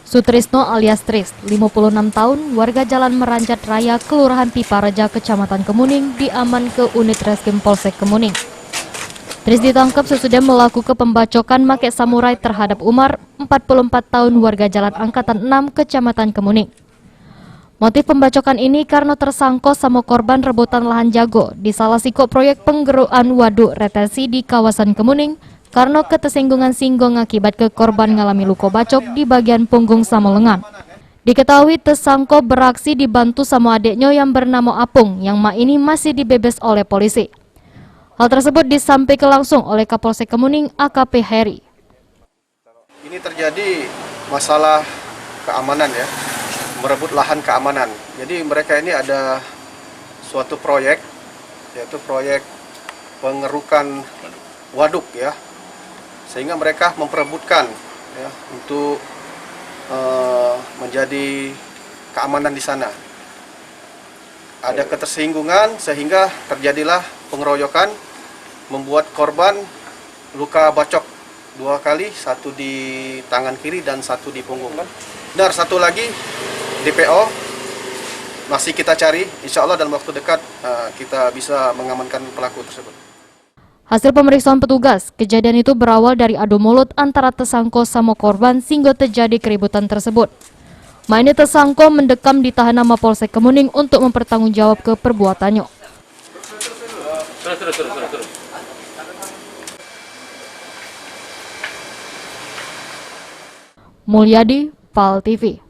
Sutrisno alias Tris, 56 tahun, warga Jalan Meranjat Raya, Kelurahan Pipareja, Kecamatan Kemuning, diaman ke unit Reskrim Polsek Kemuning. Tris ditangkap sesudah melakukan pembacokan make samurai terhadap Umar, 44 tahun, warga Jalan Angkatan 6, Kecamatan Kemuning. Motif pembacokan ini karena tersangkut sama korban rebutan lahan jago di salah siko proyek penggerukan waduk retensi di kawasan Kemuning, karena ketersinggungan singgong akibat ke korban ngalami luka bacok di bagian punggung sama lengan. Diketahui tersangka beraksi dibantu sama adiknya yang bernama Apung, yang ini masih dibebas oleh polisi. Hal tersebut disampaikan langsung oleh Kapolsek Kemuning AKP Heri. Ini terjadi masalah keamanan ya, merebut lahan keamanan. Jadi mereka ini ada suatu proyek, yaitu proyek pengerukan waduk ya. Sehingga mereka memperebutkan ya, untuk menjadi keamanan di sana. Ada ketersinggungan sehingga terjadilah pengeroyokan, membuat korban luka bacok 2 kali, 1 di tangan kiri dan 1 di punggung. Dan 1 lagi DPO masih kita cari, insya Allah dalam waktu dekat kita bisa mengamankan pelaku tersebut. Hasil pemeriksaan petugas, kejadian itu berawal dari adu mulut antara tersangka sama korban sehingga terjadi keributan tersebut. Ini tersangka mendekam ditahan nama Polsek Kemuning untuk mempertanggungjawab ke perbuatannya. Mulyadi, PAL TV.